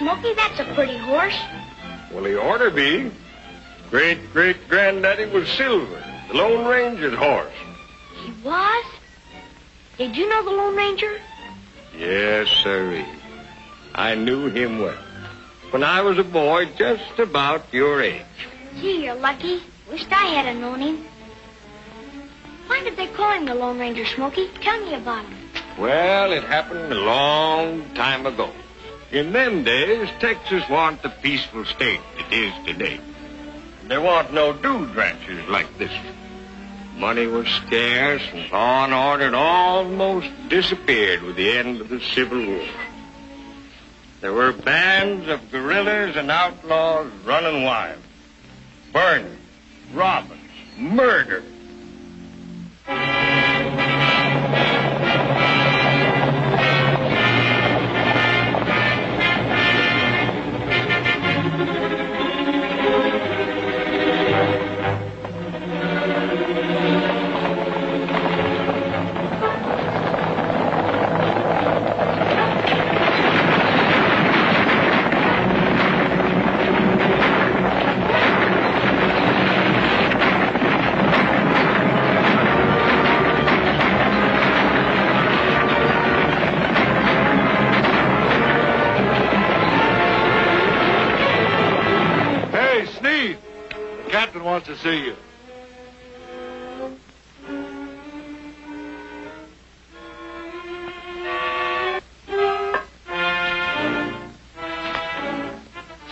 Smoky, that's a pretty horse. Well, he ought to be. Great-great-granddaddy was Silver, the Lone Ranger's horse. He was? Did you know the Lone Ranger? Yes, sirree. I knew him well. When I was a boy just about your age. Gee, you're lucky. Wished I had known him. Why did they call him the Lone Ranger, Smoky? Tell me about him. Well, it happened a long time ago. In them days, Texas wasn't the peaceful state it is today. There wasn't no dude ranches like this one. Money was scarce, and law and order had almost disappeared with the end of the Civil War. There were bands of guerrillas and outlaws running wild, burning, robbing, murdering. Wants to see you.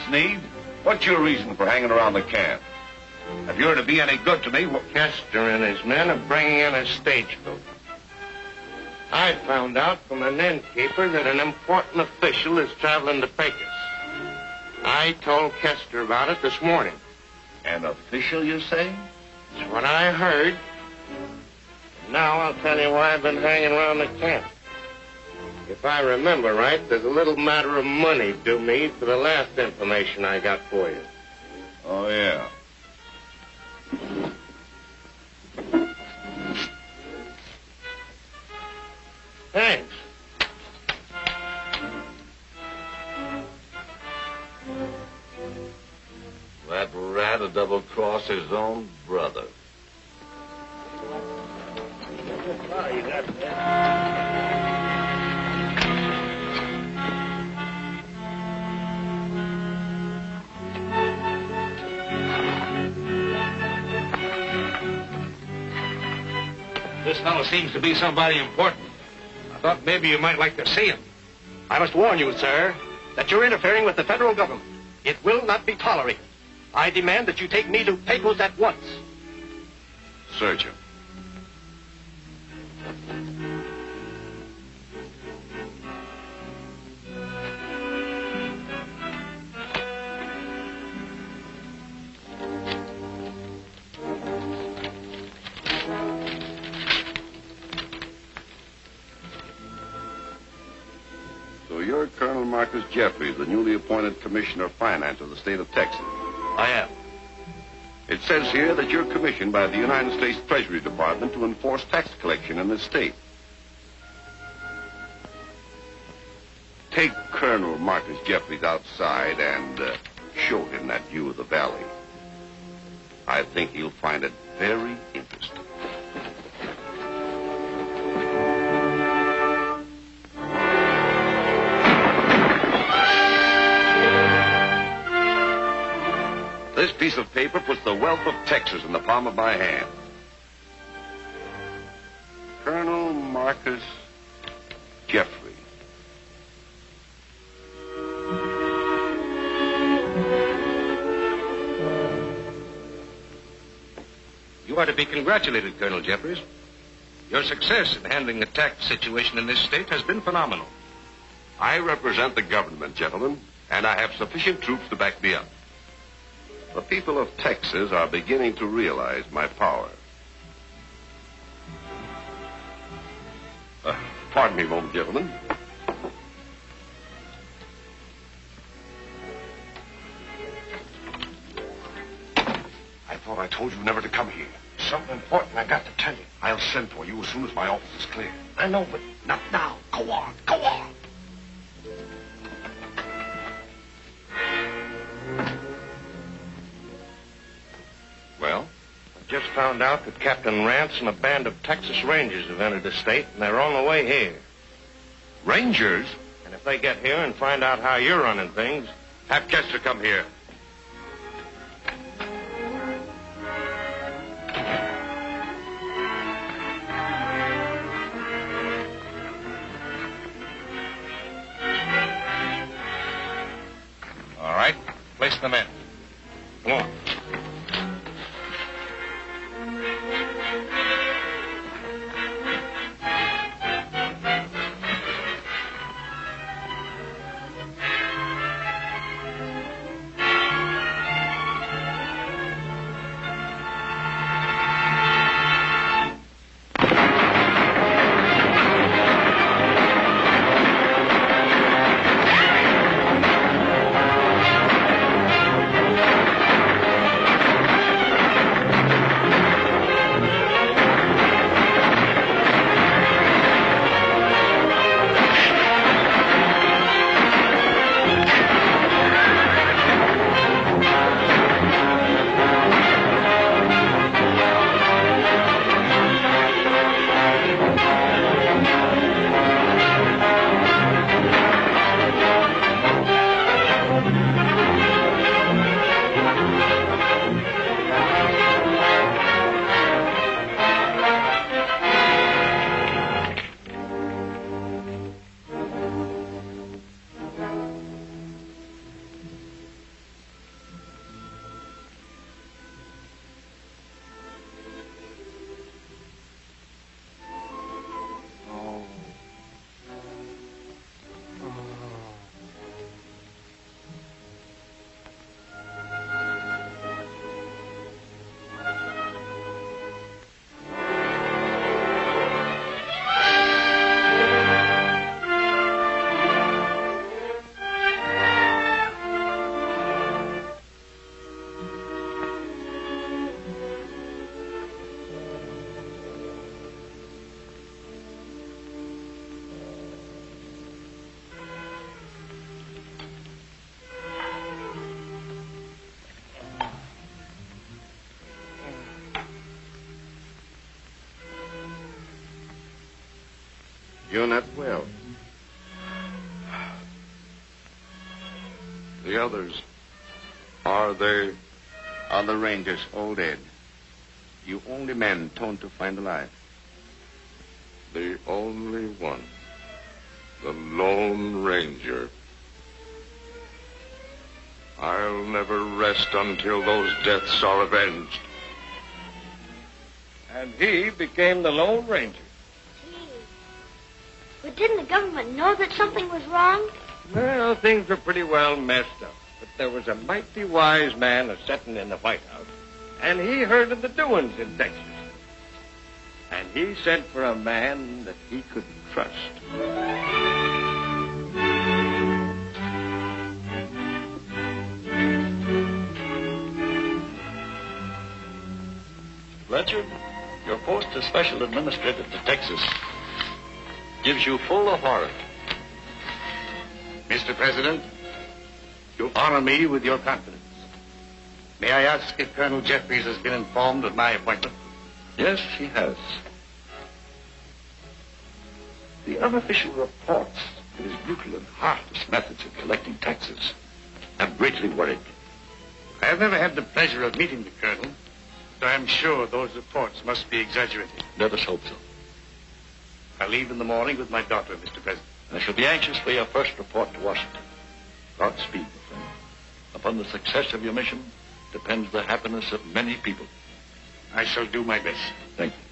Sneed, what's your reason for hanging around the camp? If you're to be any good to me, Kester and his men are bringing in a stagecoach. I found out from an innkeeper that an important official is traveling to Pecos. I told Kester about it this morning. An official, you say? That's what I heard. Now I'll tell you why I've been hanging around the camp. If I remember right, there's a little matter of money due me for the last information I got for you. Oh, yeah. Thanks. That rat will double-cross his own brother. This fellow seems to be somebody important. I thought maybe you might like to see him. I must warn you, sir, that you're interfering with the federal government. It will not be tolerated. I demand that you take me to Pecos at once. Search him. So you're Colonel Marcus Jeffries, the newly appointed Commissioner of Finance of the state of Texas. I am. It says here that you're commissioned by the United States Treasury Department to enforce tax collection in this state. Take Colonel Marcus Jeffries outside and show him that view of the valley. I think he'll find it very interesting. This piece of paper puts the wealth of Texas in the palm of my hand. Colonel Marcus Jeffries. You are to be congratulated, Colonel Jeffries. Your success in handling the tax situation in this state has been phenomenal. I represent the government, gentlemen, and I have sufficient troops to back me up. The people of Texas are beginning to realize my power. Pardon me a moment, gentlemen. I thought I told you never to come here. Something important I got to tell you. I'll send for you as soon as my office is clear. I know, but not now. Go on, go on. found out that Captain Rance and a band of Texas Rangers have entered the state, and they're on the way here. Rangers? And if they get here and find out how you're running things, Have Chester come here. All right, place them in. come on. You're not well. The others, are they? Other Rangers all dead. You only man torn to find alive. The only one. The Lone Ranger. I'll never rest until those deaths are avenged. And he became the Lone Ranger. But didn't the government know that something was wrong? Well, things were pretty well messed up. But there was a mighty wise man a-setting in the White House, and he heard of the doings in Texas. And he sent for a man that he could trust. Fletcher, your post as special administrator to Texas gives you full authority. Mr. President, you honor me with your confidence. May I ask if Colonel Jeffries has been informed of my appointment? Yes, he has. The unofficial reports of his brutal and heartless methods of collecting taxes have greatly worried me. I have never had the pleasure of meeting the Colonel, so I'm sure those reports must be exaggerated. Let us hope so. I leave in the morning with my daughter, Mr. President. I shall be anxious for your first report to Washington. Godspeed, my friend. Upon the success of your mission depends the happiness of many people. I shall do my best. Thank you.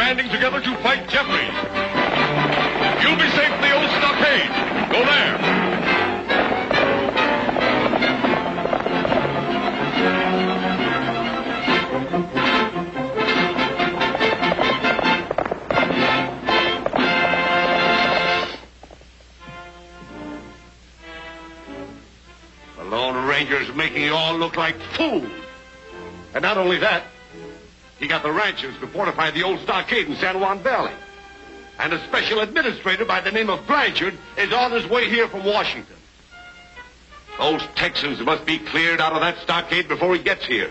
banding together to fight Jeffries. You'll be safe in the old stockade. Go there. The Lone Ranger's making you all look like fools. And not only that, he got the ranchers to fortify the old stockade in San Juan Valley. And a special administrator by the name of Blanchard is on his way here from Washington. Those Texans must be cleared out of that stockade before he gets here.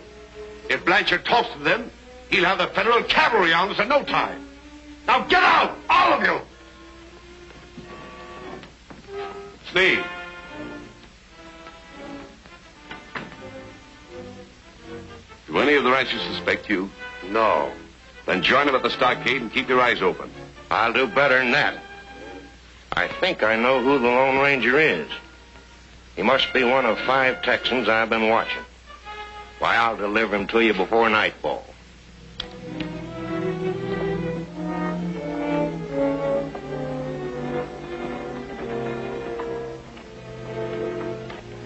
If Blanchard talks to them, he'll have the federal cavalry on us in no time. Now get out, all of you! Sneed. Do any of the ranchers suspect you? No. Then join them at the stockade and keep your eyes open. I'll do better than that. I think I know who the Lone Ranger is. He must be one of 5 Texans I've been watching. Why, I'll deliver him to you before nightfall.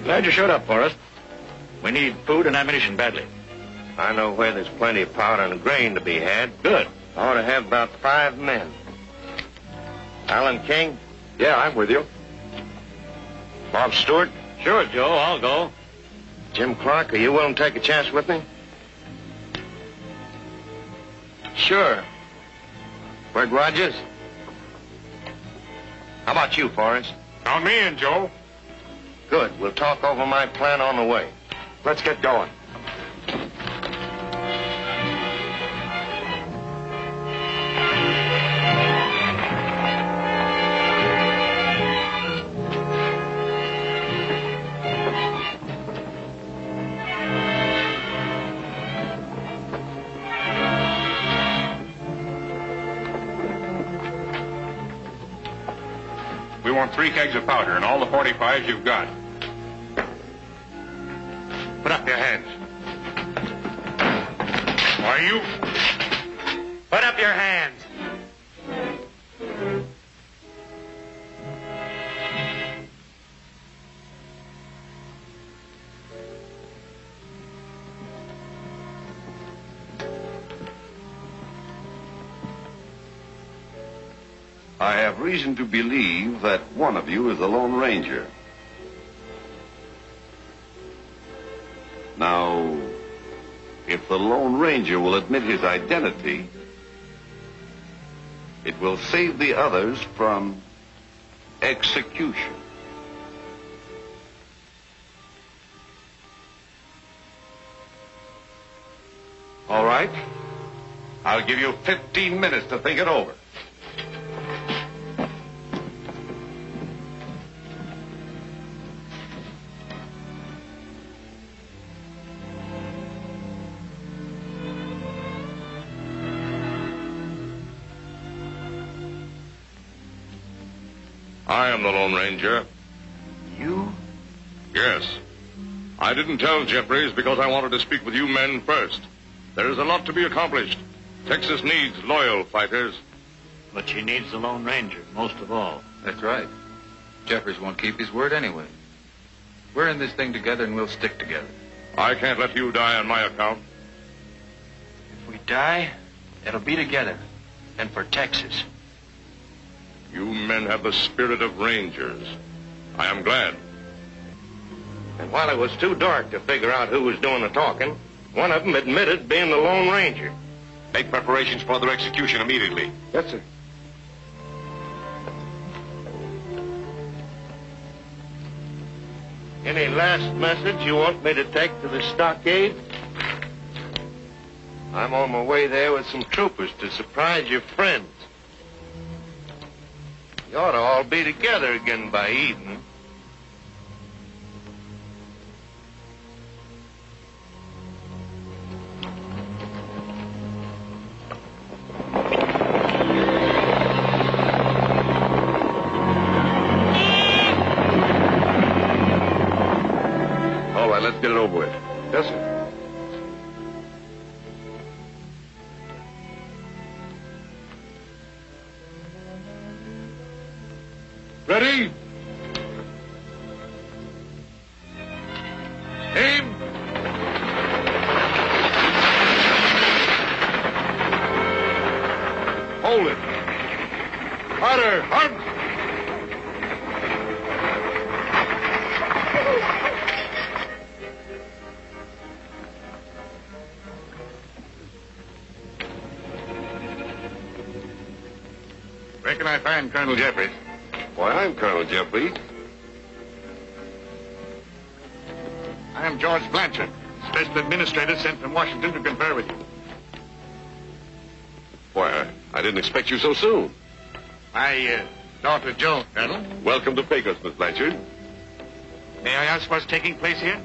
Glad you showed up for us. We need food and ammunition badly. I know where there's plenty of powder and grain to be had. Good. I ought to have about 5 men. Alan King? Yeah, I'm with you. Bob Stewart? Sure, Joe, I'll go. Jim Clark, are you willing to take a chance with me? Sure. Bert Rogers? How about you, Forrest? Count me in, Joe. Good. We'll talk over my plan on the way. Let's get going. We want 3 kegs of powder and all the 45s you've got. Put up your hands. Are you? Put up your hands. I have reason to believe that one of you is the Lone Ranger. Now, if the Lone Ranger will admit his identity, it will save the others from execution. All right. I'll give you 15 minutes to think it over. I am the Lone Ranger. You? Yes. I didn't tell Jeffries because I wanted to speak with you men first. There is a lot to be accomplished. Texas needs loyal fighters. But she needs the Lone Ranger, most of all. That's right. Jeffries won't keep his word anyway. We're in this thing together and we'll stick together. I can't let you die on my account. If we die, it'll be together. And for Texas. You men have the spirit of rangers. I am glad. And while it was too dark to figure out who was doing the talking, one of them admitted being the Lone Ranger. Make preparations for their execution immediately. Yes, sir. Any last message you want me to take to the stockade? I'm on my way there with some troopers to surprise your friends. You ought to all be together again by evening. All right, let's get it over with. Yes, sir. Aim. Hold it. Harder, hard. Where can I find Colonel Jeffries? Why, I'm Colonel Jeffries. I am George Blanchard, special administrator sent from Washington to confer with you. Why, I didn't expect you so soon. My daughter Joan, Colonel. Welcome to Pecos, Miss Blanchard. May I ask what's taking place here?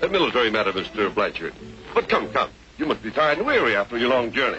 A military matter, Mr. Blanchard. But come. You must be tired and weary after your long journey.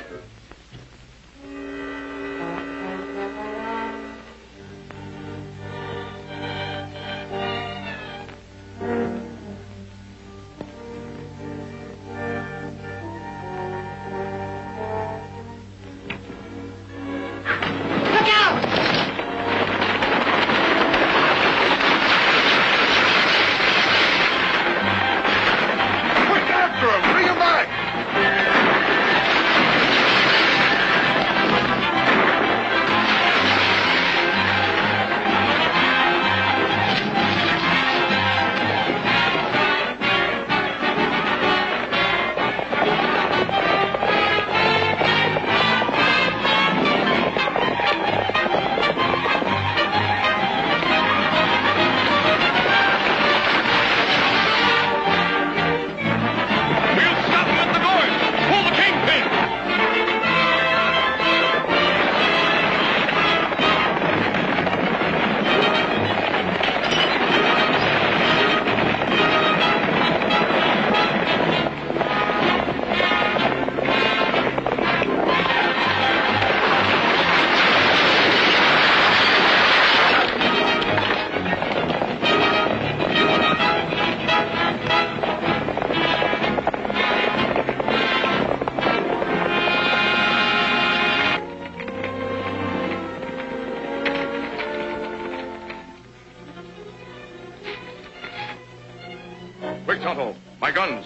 Quick, Tonto. My guns.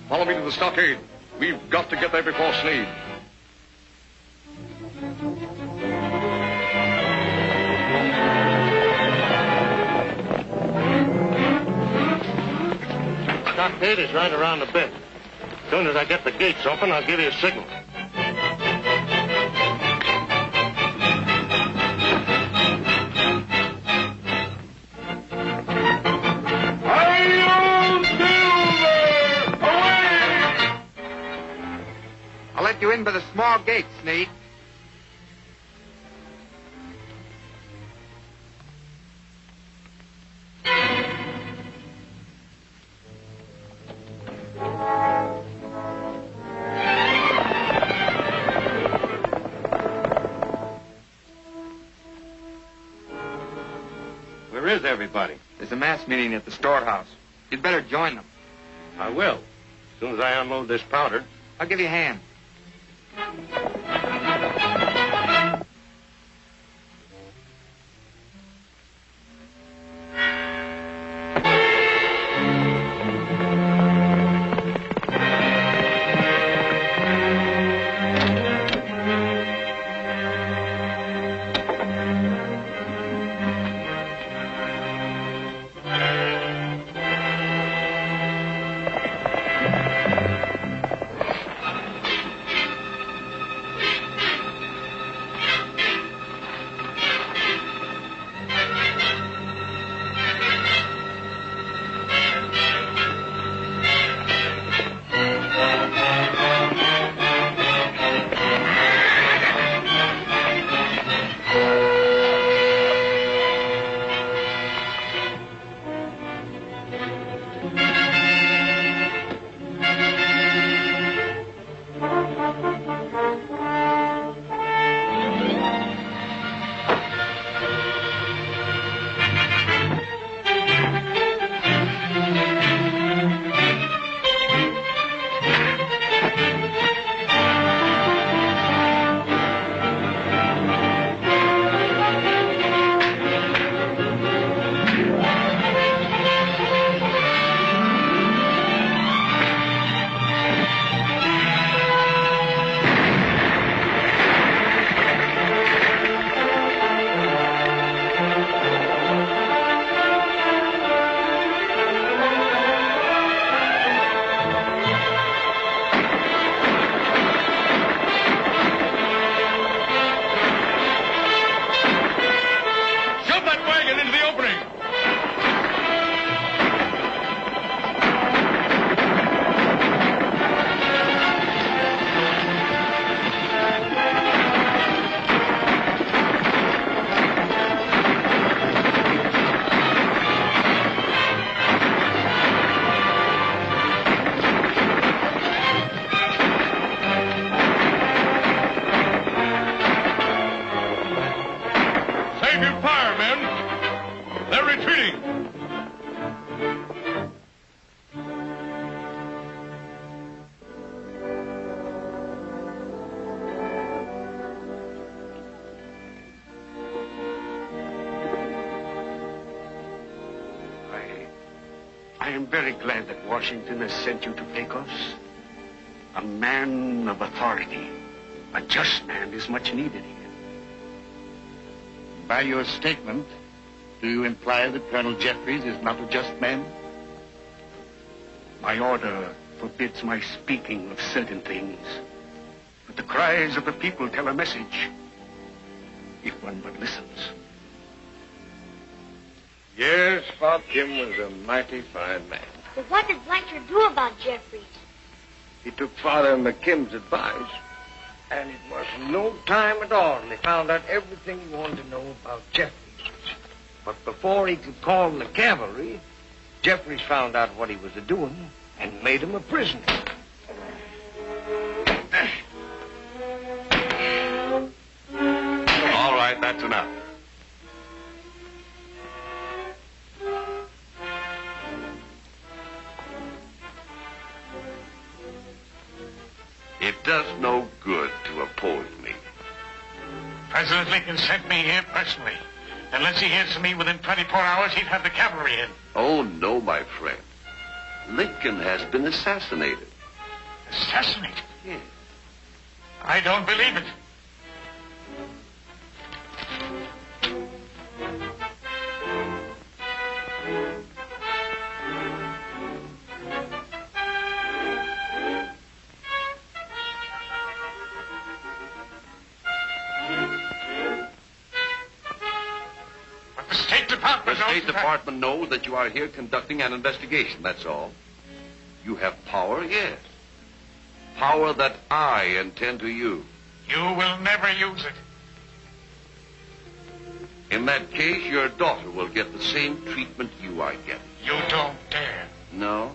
Follow me to the stockade. We've got to get there before Sneed. Stockade is right around the bend. As soon as I get the gates open, I'll give you a signal. I'll let you in by the small gate, Sneed. Where is everybody? There's a mass meeting at the storehouse. You'd better join them. I will. As soon as I unload this powder. I'll give you a hand. I am very glad that Washington has sent you to Pecos. A man of authority, a just man, is much needed here. By your statement, do you imply that Colonel Jeffries is not a just man? My order forbids my speaking of certain things. But the cries of the people tell a message, if one but listens. Yes, Father Kim was a mighty fine man. But what did Blanchard do about Jeffries? He took Father McKim's advice, and it wasn't no time at all till he found out everything he wanted to know about Jeffries. But before he could call the cavalry, Jeffries found out what he was a-doing and made him a prisoner. All right, that's enough. It does no good to oppose me. President Lincoln sent me here personally. Unless he hears from me within 24 hours, he'd have the cavalry in. Oh, no, my friend. Lincoln has been assassinated. Assassinated? Yes. I don't believe it. The State Department knows that you are here conducting an investigation, that's all. You have power, yes. Power that I intend to use. You will never use it. In that case, your daughter will get the same treatment you are getting. You don't dare. No?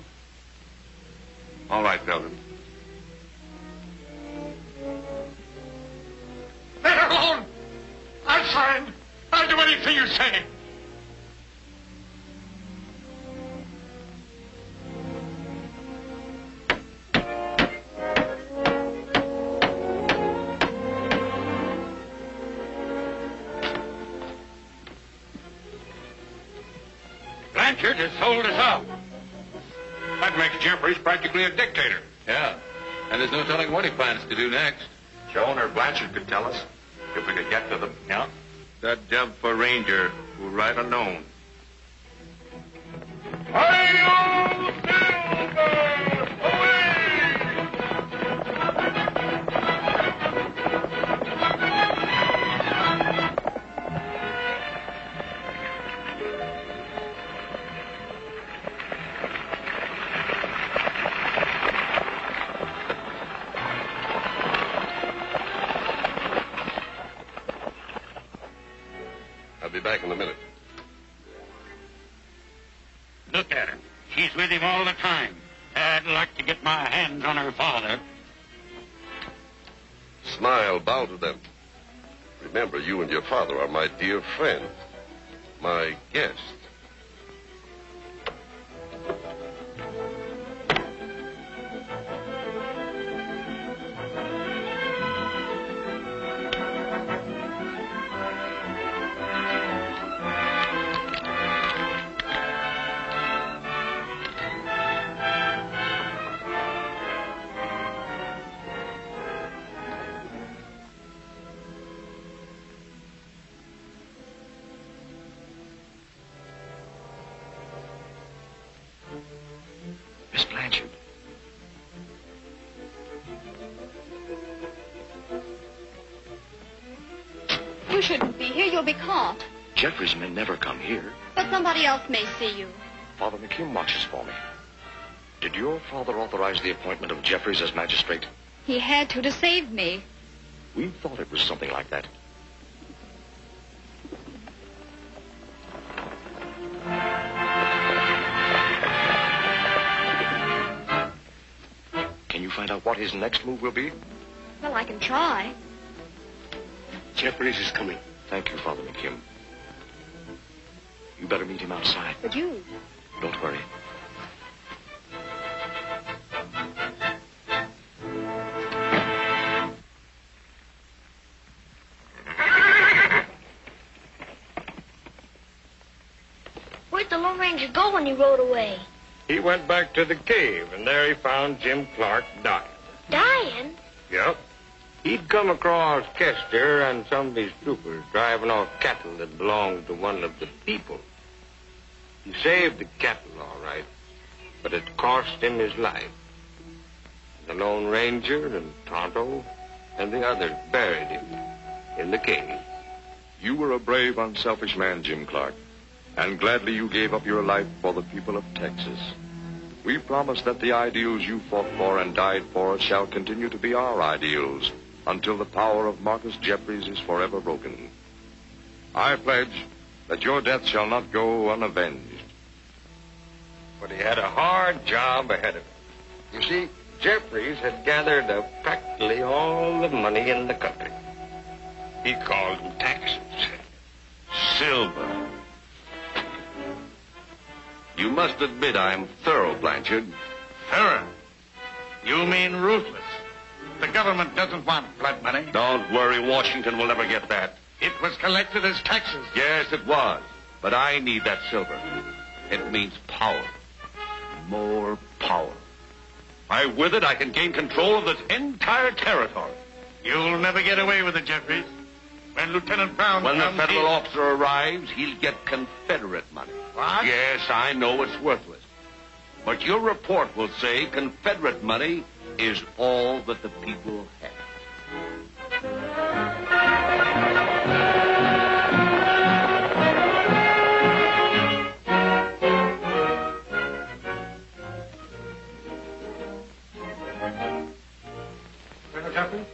All right, Belden. Let her alone! I'll sign. I'll do anything you say. Blanchard has sold us out. That makes Jeffries practically a dictator. Yeah, and there's no telling what he plans to do next. Joan or Blanchard could tell us if we could get to them. Yeah? That job for Ranger will ride unknown. I'll be back in a minute. Look at her. She's with him all the time. I'd like to get my hands on her father. Smile, bow to them. Remember, you and your father are my dear friend, my guest. Miss Blanchard. You shouldn't be here. You'll be caught. Jeffries may never come here. But somebody else may see you. Father McKim watches for me. Did your father authorize the appointment of Jeffries as magistrate? He had to save me. We thought it was something like that. Can you find out what his next move will be? Well, I can try. Jeffries is coming. Thank you, Father McKim. You better meet him outside. But you... Don't worry. Where'd the Lone Ranger go when he rode away? He went back to the cave, and there he found Jim Clark dying. Dying? Yep. He'd come across Kester and some of his troopers driving off cattle that belonged to one of the people. He saved the cattle, all right, but it cost him his life. The Lone Ranger and Tonto and the others buried him in the cave. You were a brave, unselfish man, Jim Clark, and gladly you gave up your life for the people of Texas. We promise that the ideals you fought for and died for shall continue to be our ideals until the power of Marcus Jeffries is forever broken. I pledge that your death shall not go unavenged. But he had a hard job ahead of him. You see, Jeffries had gathered up practically all the money in the country. He called them taxes. Silver. You must admit I'm thorough, Blanchard. Thorough? You mean ruthless. The government doesn't want blood money. Don't worry, Washington will never get that. It was collected as taxes. Yes, it was. But I need that silver. It means power. More power. With it, I can gain control of this entire territory. You'll never get away with it, Jeffries. When Lieutenant Brown When the comes, federal officer arrives, he'll get Confederate money. What? Yes, I know it's worthless. But your report will say Confederate money is all that the people have. Colonel Jeffries?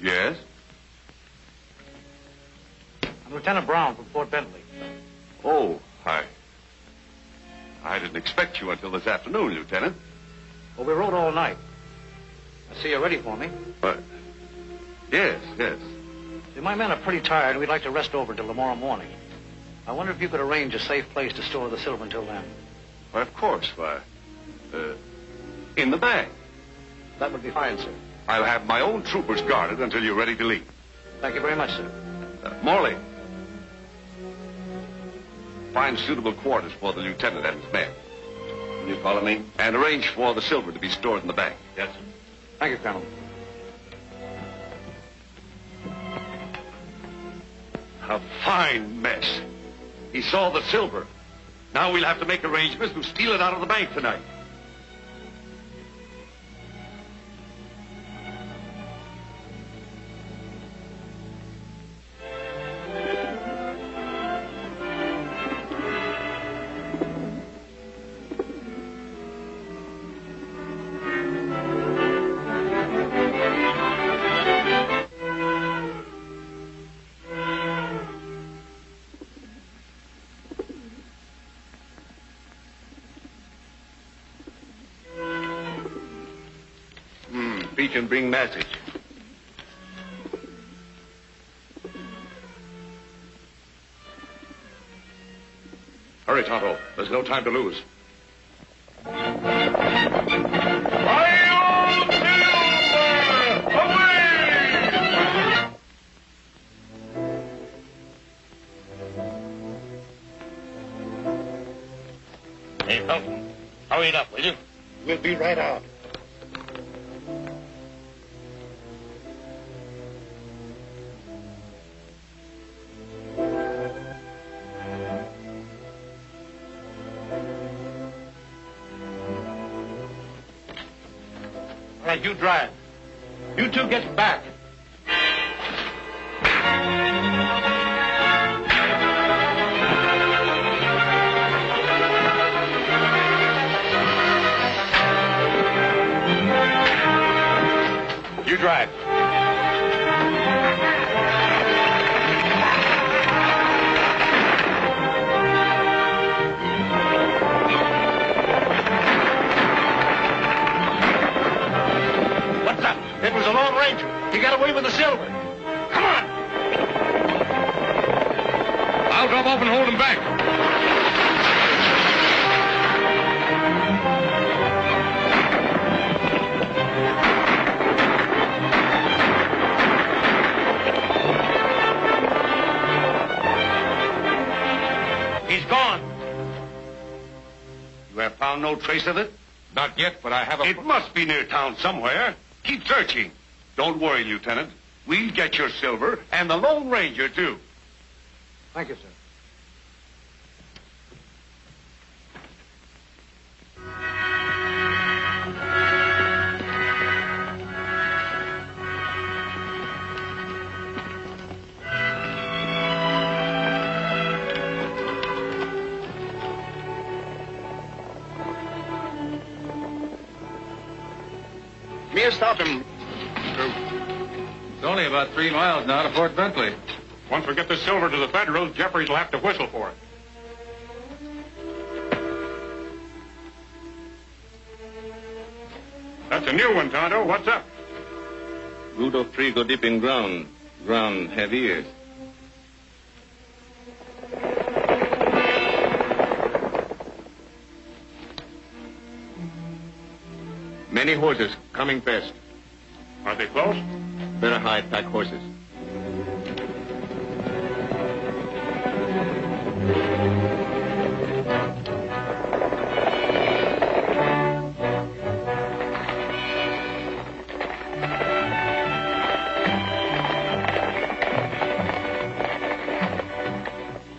Yes? I'm Lieutenant Brown from Fort Bentley. Oh, I didn't expect you until this afternoon, Lieutenant. Well, we rode all night. I see you're ready for me. Yes. See, my men are pretty tired, and we'd like to rest over till tomorrow morning. I wonder if you could arrange a safe place to store the silver until then. Why, of course. In the bag. That would be fine, sir. I'll have my own troopers guarded until you're ready to leave. Thank you very much, sir. Morley. Find suitable quarters for the lieutenant and his men. You follow me? And arrange for the silver to be stored in the bank. Yes, sir. Thank you, Colonel. A fine mess. He saw the silver. Now we'll have to make arrangements to steal it out of the bank tonight. Beach and bring message. Hurry, Tonto. There's no time to lose. Hey, Felton, hurry it up, will you? We'll be right out. All right, you drive. You two get back. You drive. What's up? It was a Lone Ranger. He got away with the silver. Come on. I'll drop off and hold him back. He's gone. You have found no trace of it? Not yet, but I have a... It must be near town somewhere. Keep searching. Don't worry, Lieutenant. We'll get your silver and the Lone Ranger, too. Thank you, sir. Mia, stop him. It's only about 3 miles now to Fort Bentley. Once we get the silver to the Federals, Jeffries will have to whistle for it. That's a new one, Tonto. What's up? Root of tree go deep in ground. Ground have ears. Many horses coming fast. Are they close? Better hide pack horses.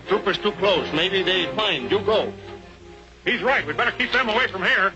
Troopers too close. Maybe they find. You go. He's right. We better keep them away from here.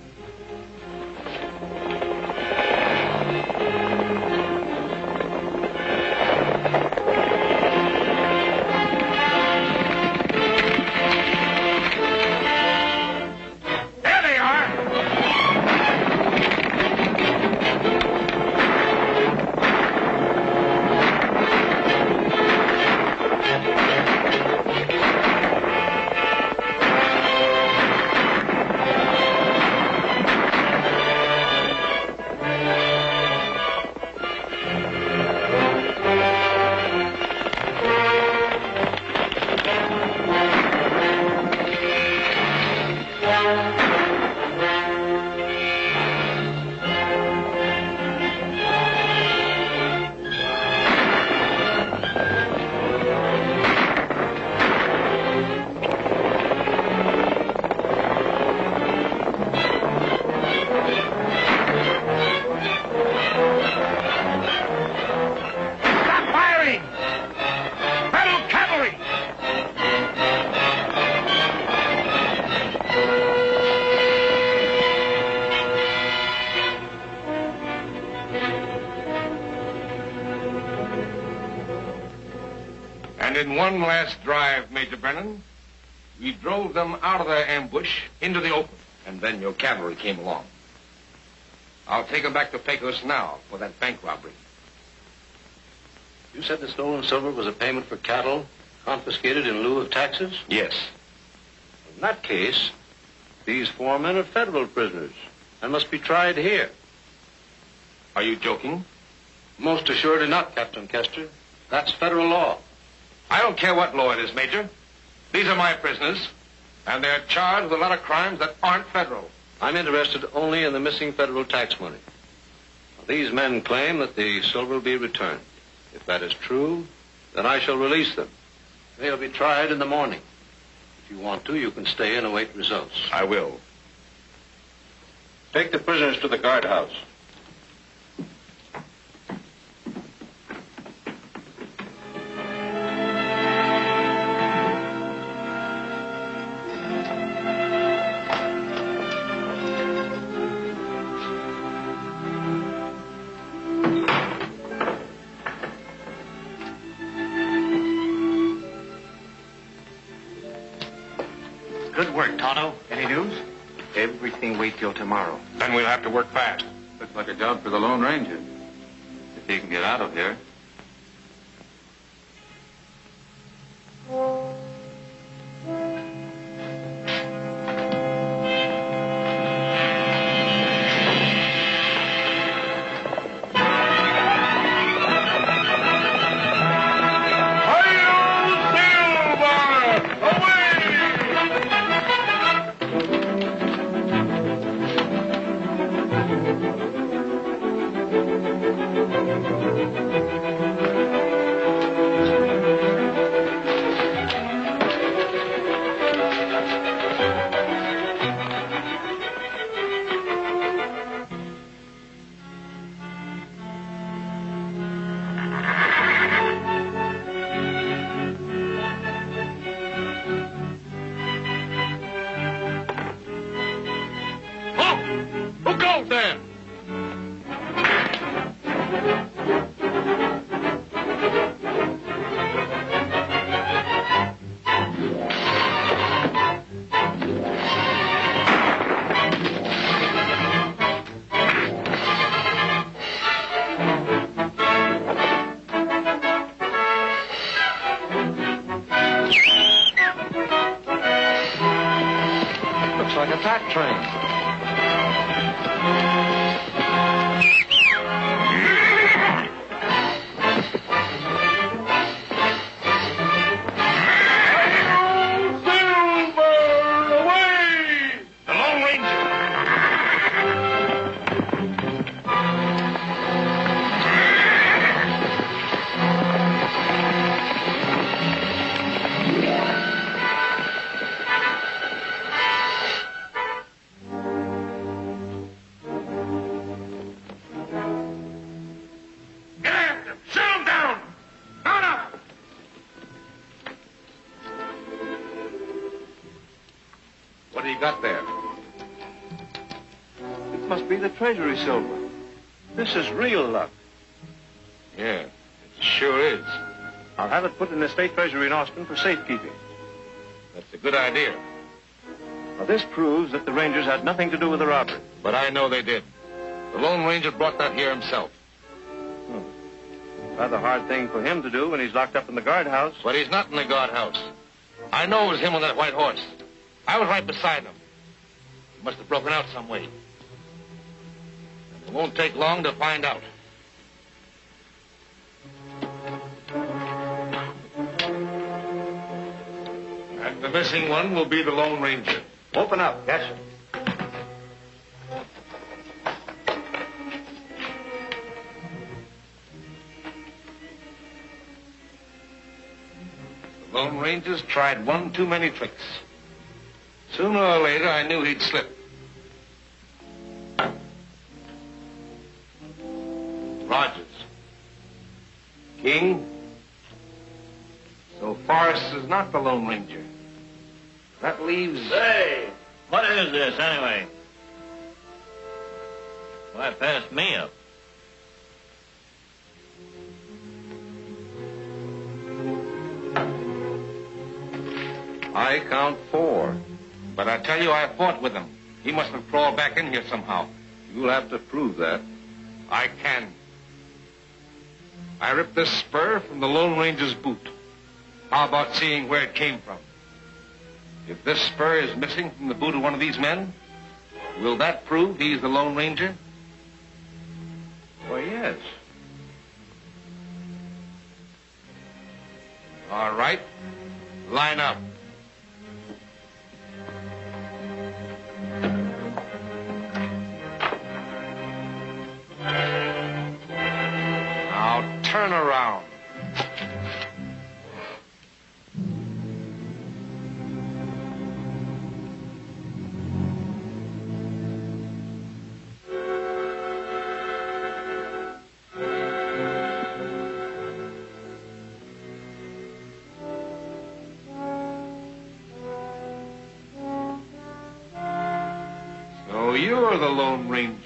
And in one last drive, Major Brennan, we drove them out of their ambush into the open. And then your cavalry came along. I'll take them back to Pecos now for that bank robbery. You said the stolen silver was a payment for cattle confiscated in lieu of taxes? Yes. In that case, these 4 men are federal prisoners and must be tried here. Are you joking? Most assuredly not, Captain Kester. That's federal law. I don't care what law it is, Major. These are my prisoners, and they're charged with a lot of crimes that aren't federal. I'm interested only in the missing federal tax money. These men claim that the silver will be returned. If that is true, then I shall release them. They'll be tried in the morning. If you want to, you can stay and await results. I will. Take the prisoners to the guardhouse. Good work, Tonto. Any news? Everything wait till tomorrow. Then we'll have to work fast. Looks like a job for the Lone Ranger. If he can get out of here. You go then. Looks like a pack train. What do you got there? It must be the treasury silver. This is real luck. Yeah, it sure is. I'll have it put in the state treasury in Austin for safekeeping. That's a good idea. Now, this proves that the Rangers had nothing to do with the robbery. But I know they did. The Lone Ranger brought that here himself. Rather hard thing for him to do when he's locked up in the guardhouse. But he's not in the guardhouse. I know it was him on that white horse. I was right beside him. He must have broken out some way. It won't take long to find out. And the missing one will be the Lone Ranger. Open up. Yes, sir. The Lone Ranger's tried one too many tricks. Sooner or later, I knew he'd slip. Rogers. King. So Forrest is not the Lone Ranger. That leaves... Say, what is this anyway? Why, pass me up. I count 4. But I tell you, I fought with him. He must have crawled back in here somehow. You'll have to prove that. I can. I ripped this spur from the Lone Ranger's boot. How about seeing where it came from? If this spur is missing from the boot of one of these men, will that prove he's the Lone Ranger? Why, yes. All right. Line up. Now turn around. So you're the Lone Ranger.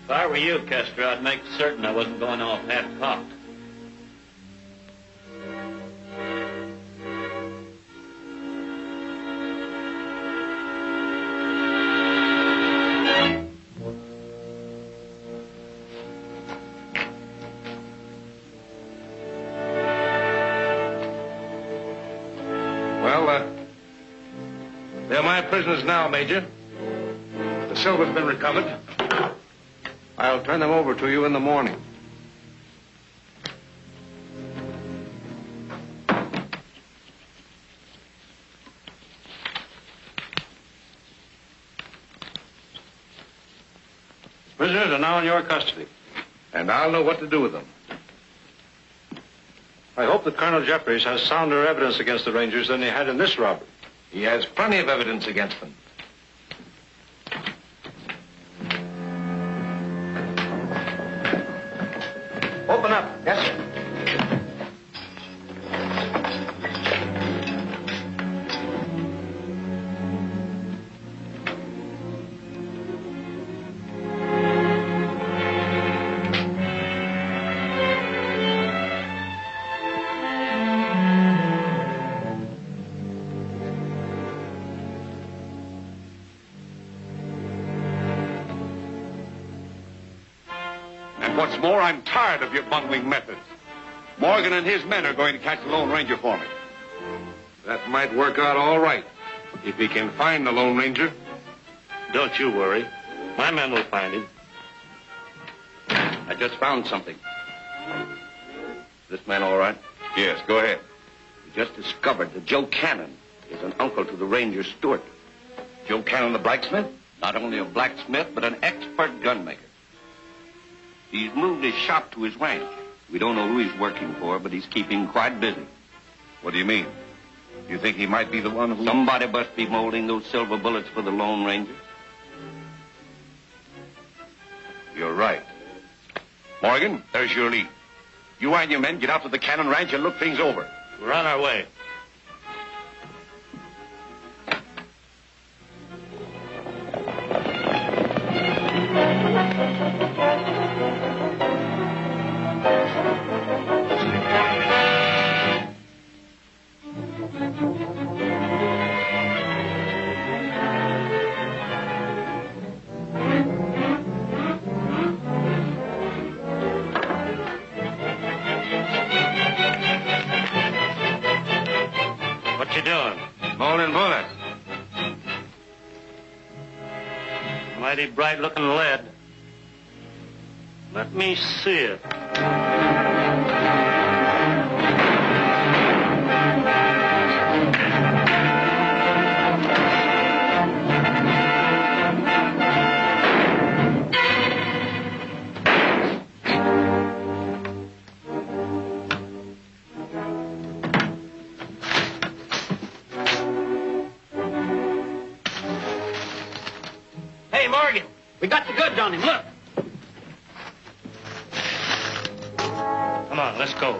If I were you, Kester, I'd make certain I wasn't going off half-cocked. Well, they're my prisoners now, Major. The silver's been recovered. I'll turn them over to you in the morning. Prisoners are now in your custody. And I'll know what to do with them. I hope that Colonel Jeffries has sounder evidence against the Rangers than he had in this robbery. He has plenty of evidence against them. Open up. Yes, sir. What's more, I'm tired of your bungling methods. Morgan and his men are going to catch the Lone Ranger for me. That might work out all right, if he can find the Lone Ranger. Don't you worry. My men will find him. I just found something. This man all right? Yes, go ahead. We just discovered that Joe Cannon is an uncle to the Ranger Stewart. Joe Cannon, the blacksmith? Not only a blacksmith, but an expert gunmaker. He's moved his shop to his ranch. We don't know who he's working for, but he's keeping quite busy. What do you mean? You think he might be the one who... Somebody must be molding those silver bullets for the Lone Ranger. You're right. Morgan, there's your lead. You and your men get out to the Cannon Ranch and look things over. We're on our way. What you doing? Molding bullets. Mighty bright-looking lead. Let me see it. Hey, Morgan, we got the goods on him. Look. Come on, let's go.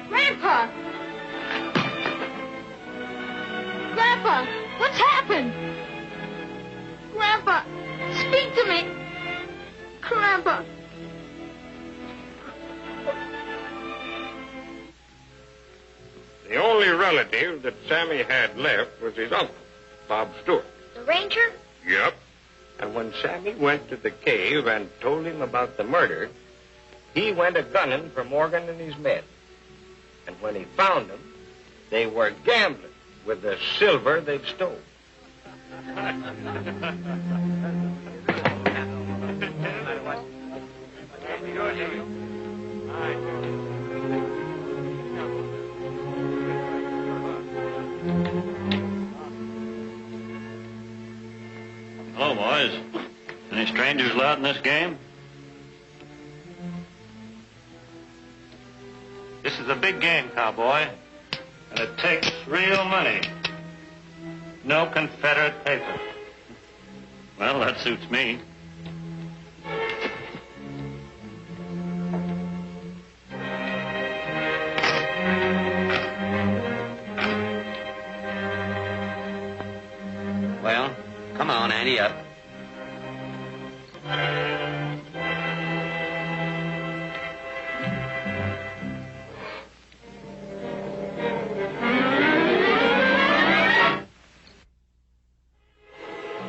Grandpa! Grandpa, what's happened? Grandpa, speak to me. Grandpa. The only relative that Sammy had left was his uncle, Bob Stewart. The ranger? Yep. And when Sammy went to the cave and told him about the murder, he went a-gunning for Morgan and his men. And when he found them, they were gambling with the silver they'd stole. Hello, boys. Any strangers allowed in this game? This is a big game, cowboy, and it takes real money. No Confederate paper. Well, that suits me. Well, come on, ante up.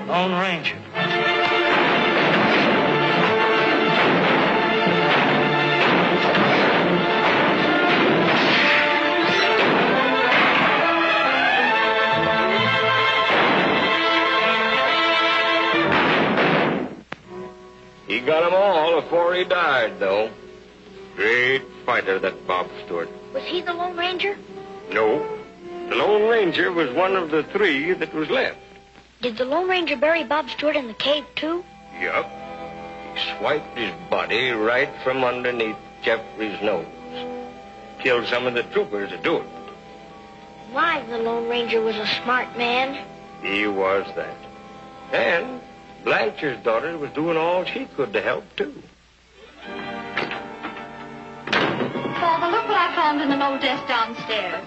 Lone Ranger. He got 'em all before he died, though. Great fighter, that Bob Stewart. Was he the Lone Ranger? No, the Lone Ranger was one of the three that was left. Did the Lone Ranger bury Bob Stewart in the cave, too? Yup. He swiped his body right from underneath Jeffrey's nose. Killed some of the troopers to do it. My, the Lone Ranger was a smart man. He was that. And Blancher's daughter was doing all she could to help, too. Father, look what found in an old desk downstairs.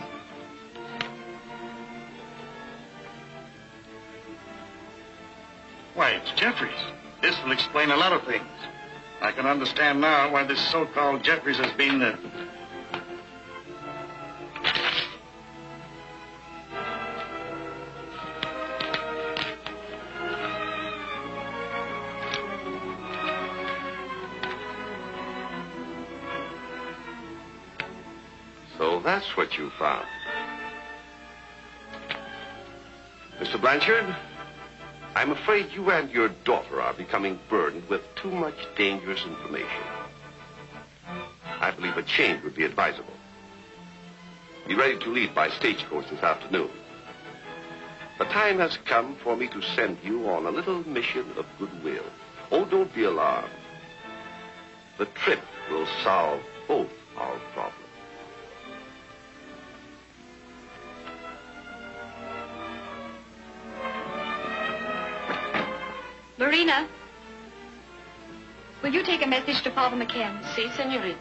Why, it's Jeffries. This will explain a lot of things. I can understand now why this so-called Jeffries has been So that's what you found. Mr. Blanchard, I'm afraid you and your daughter are becoming burdened with too much dangerous information. I believe a change would be advisable. Be ready to leave by stagecoach this afternoon. The time has come for me to send you on a little mission of goodwill. Oh, don't be alarmed. The trip will solve both our problems. Lorena, will you take a message to Father McKen? Si, senorita.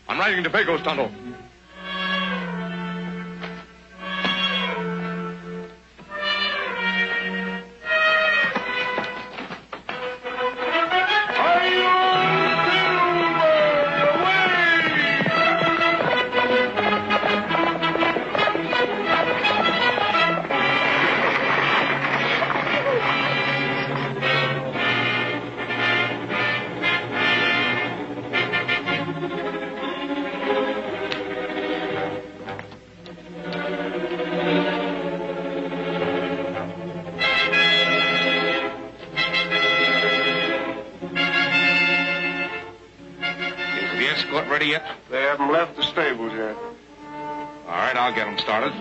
I'm riding to Pecos, Tonto. Ready yet? They haven't left the stables yet. All right, I'll get them started.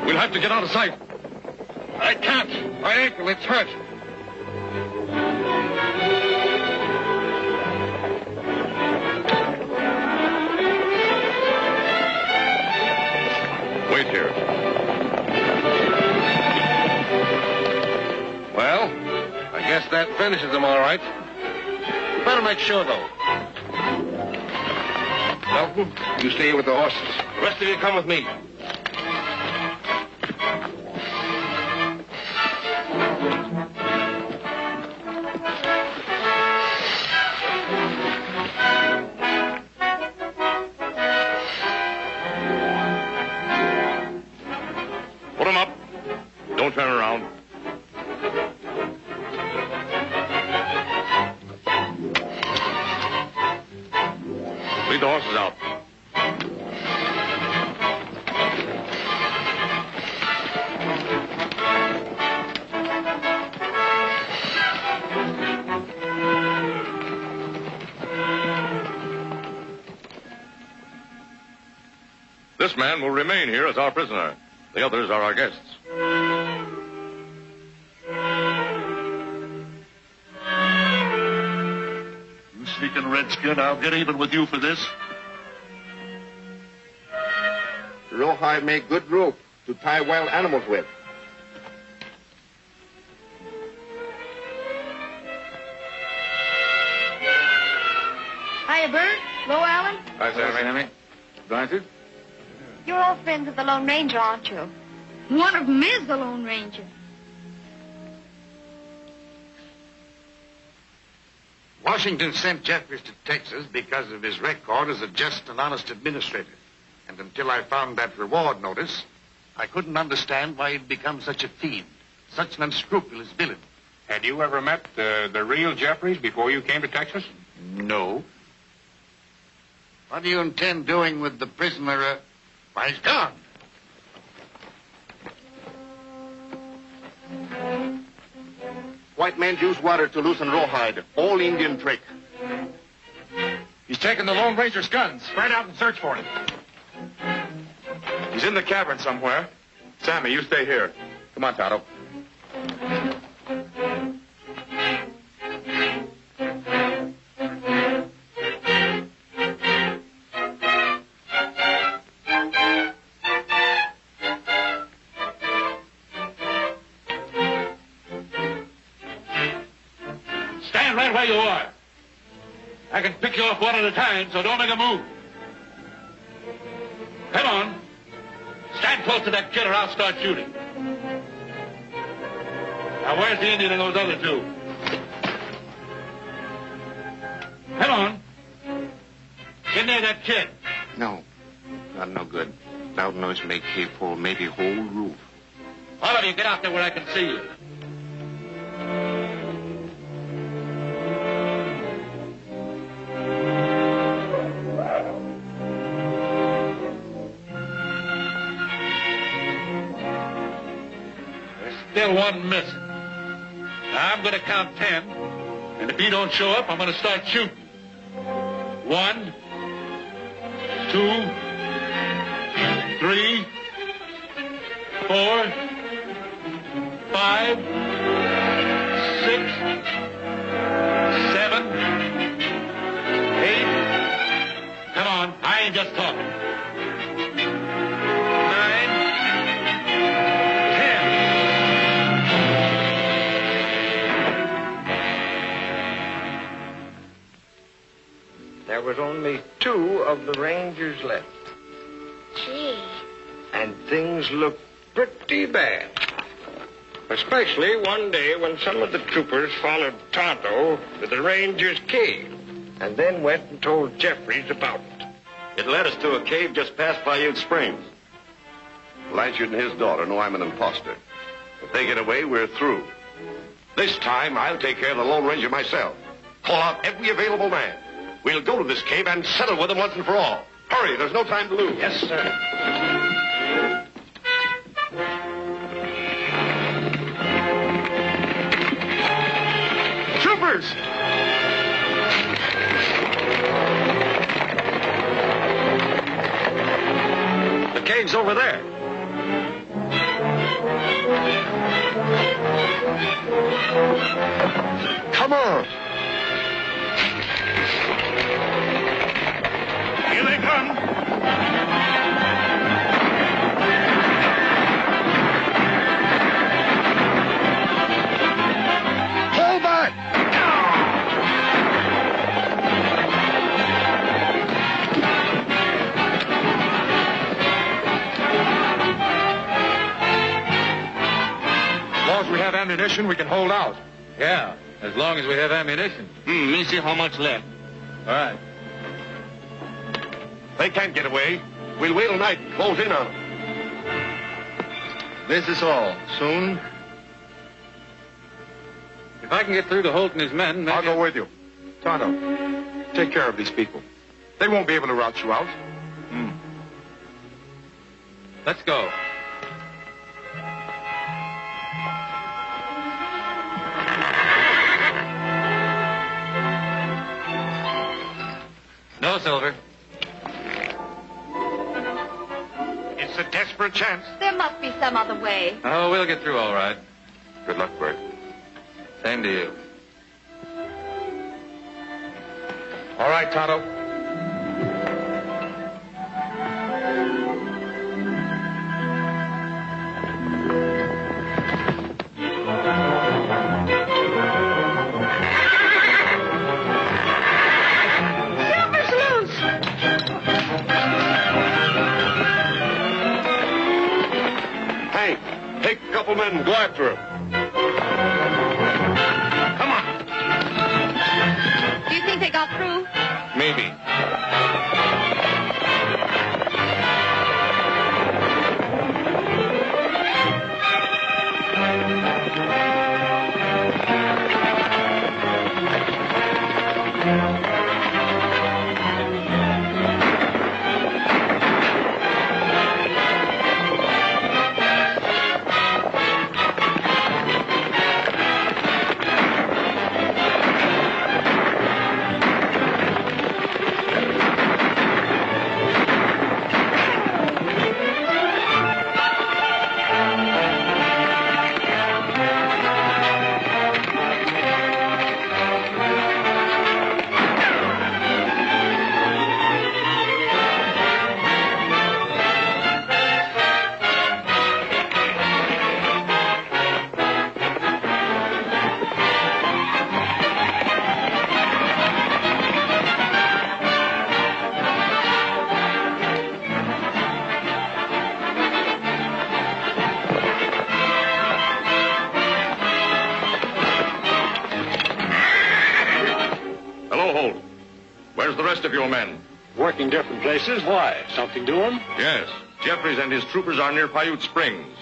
We'll have to get out of sight. I can't. My ankle, it's hurt. Wait here. Well, I guess that finishes them all right. Better make sure, though. Felton, you stay here with the horses. The rest of you come with me. Put them up. Don't turn around. Lead the horses out. This man will remain here as our prisoner. The others are our guests. Redskin. I'll get even with you for this. Rawhide make good rope to tie wild animals with. Hiya, Bert. Hello, Alan. Hi, Sammy. Blanchard? You're all friends of the Lone Ranger, aren't you? One of them is the Lone Ranger. Washington sent Jeffries to Texas because of his record as a just and honest administrator. And until I found that reward notice, I couldn't understand why he'd become such a fiend, such an unscrupulous villain. Had you ever met the real Jeffries before you came to Texas? No. What do you intend doing with the prisoner? Why, he's gone. White man use water to loosen Rawhide. All Indian trick. He's taking the Lone Ranger's guns. Spread out and search for him. He's in the cavern somewhere. Sammy, you stay here. Come on, Tonto. Stand right where you are. I can pick you off one at a time, so don't make a move. Come on. Stand close to that kid or I'll start shooting. Now, where's the Indian and those other two? Come on. Get near that kid. No. Not no good. Loud noise make cave full, maybe whole roof. All of you, get out there where I can see you. Still one missing. Now, I'm going to count 10, and if he don't show up, I'm going to start shooting. 1, 2, 3, 4, 5, 6, 7, 8. Come on, I ain't just talking. 9, 10. There was only 2 of the Rangers left. Gee. And things looked pretty bad. Especially one day when some of the troopers followed Tonto to the Rangers' cave and then went and told Jeffries about it. It led us to a cave just past Paiute Springs. Blanchard and his daughter know I'm an imposter. If they get away, we're through. This time, I'll take care of the Lone Ranger myself. Call out every available man. We'll go to this cave and settle with them once and for all. Hurry, there's no time to lose. Yes, sir. Troopers! The cave's over there. Come on. Here they come. Hold back! As long as we have ammunition, we can hold out. Yeah, as long as we have ammunition. Let me see how much left. All right. They can't get away. We'll wait till night and close in on them. This is all. Soon? If I can get through to Holt and his men, maybe... I'll go with you. Tonto, take care of these people. They won't be able to rout you out. Let's go. No, Silver. It's a desperate chance. There must be some other way. Oh, we'll get through all right. Good luck, Bert. Same to you. All right, Tonto. Hank, take a couple men and go after him. Come on. Do you think they got through? Maybe. Where's the rest of your men? Working different places. Why? Something doing? Yes. Jeffries and his troopers are near Paiute Springs.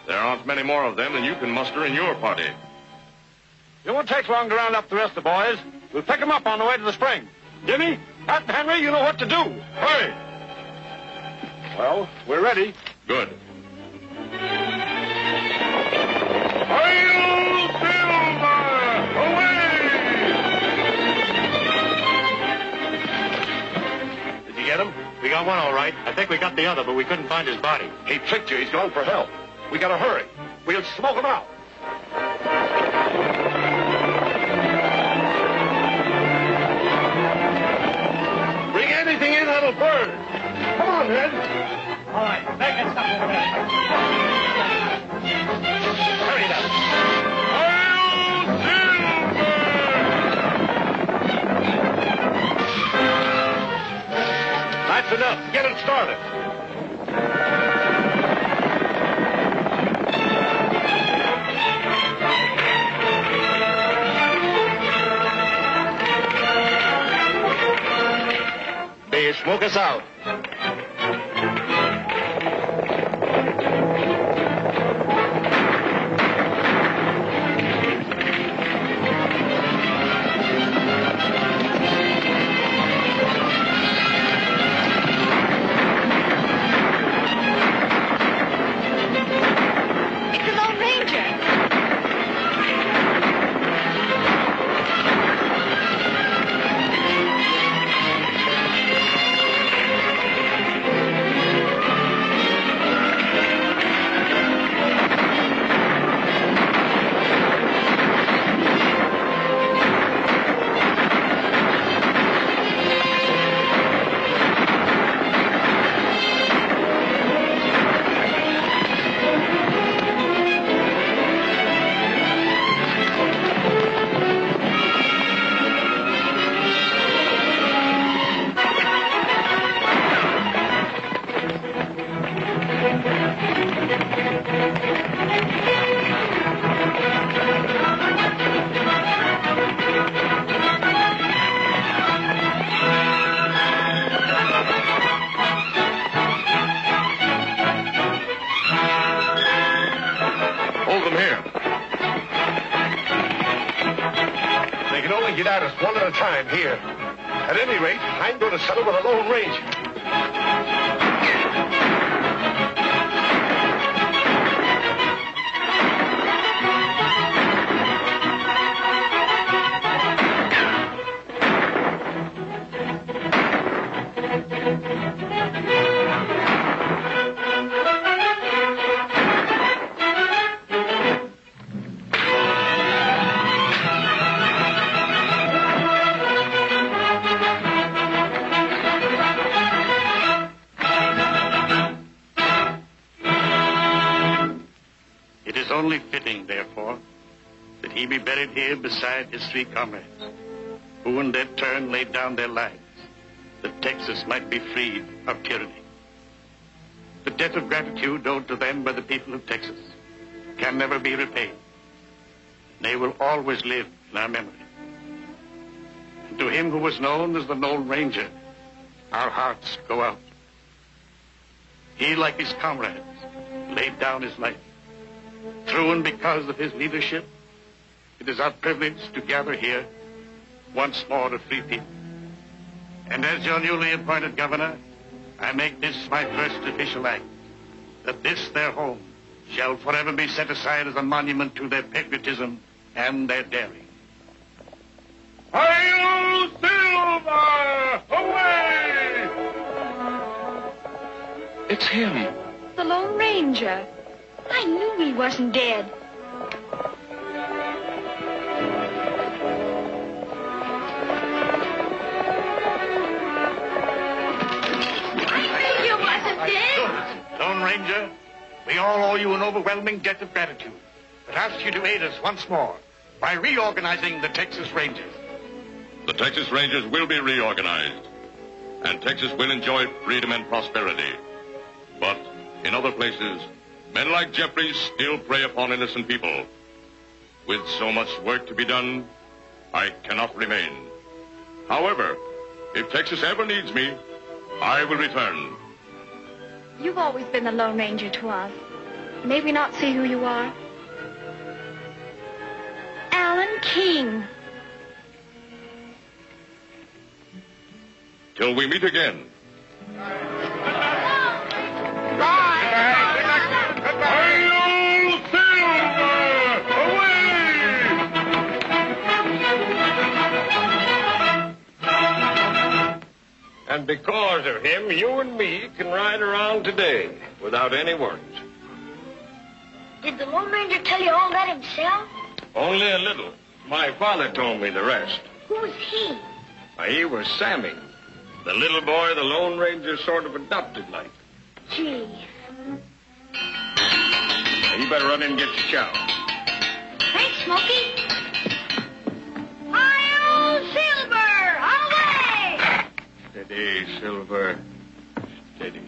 There aren't many more of them than you can muster in your party. It won't take long to round up the rest of the boys. We'll pick them up on the way to the spring. Jimmy, Captain Henry, you know what to do. Hurry! Well, we're ready. Good. Get him? We got one all right. I think we got the other, but we couldn't find his body. He tricked you. He's gone for help. We gotta hurry. We'll smoke him out. Bring anything in that'll burn. Come on, Red. All right, make it stop over there. Hurry it up. That's enough. Get it started. They smoke us out. Get at us one at a time here. At any rate, I'm going to settle with a Lone Ranger. only fitting, therefore, that he be buried here beside his three comrades, who in their turn laid down their lives, that Texas might be freed of tyranny. The debt of gratitude owed to them by the people of Texas can never be repaid. They will always live in our memory. And to him who was known as the Lone Ranger, our hearts go out. He, like his comrades, laid down his life. Through and because of his leadership, it is our privilege to gather here once more a free people. And as your newly appointed governor, I make this my first official act, that this their home shall forever be set aside as a monument to their patriotism and their daring. Hail Silver! Away! It's him. The Lone Ranger. I knew he wasn't dead. I knew you wasn't dead. Lone Ranger, we all owe you an overwhelming debt of gratitude, but ask you to aid us once more by reorganizing the Texas Rangers. The Texas Rangers will be reorganized, and Texas will enjoy freedom and prosperity. But in other places, men like Jeffries still prey upon innocent people. With so much work to be done, I cannot remain. However, if Texas ever needs me, I will return. You've always been the Lone Ranger to us. May we not see who you are? Alan King. Till we meet again. And because of him, you and me can ride around today without any worries. Did the Lone Ranger tell you all that himself? Only a little. My father told me the rest. Who was he? He was Sammy, the little boy the Lone Ranger sort of adopted like. Gee. Now, you better run in and get your chow. Thanks, Smoky. Hi-yo, Silver! Away! Steady, Silver. Steady.